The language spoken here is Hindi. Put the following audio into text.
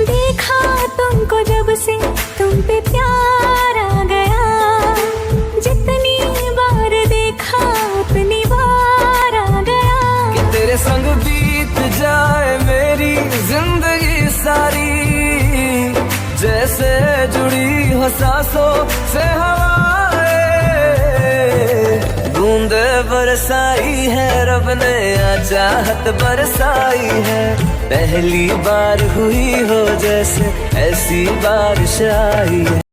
देखा तुमको जब से तुम पे प्यार आ गया, जितनी बार देखा उतनी बार आ गया। कि तेरे संग बीत जाए मेरी जिंदगी सारी, जैसे जुड़ी हो सांसों से हवाएं। बूंदे बरसाई है रब ने, चाहत बरसाई है। पहली बार हुई हो जैसे ऐसी बारिश आई है।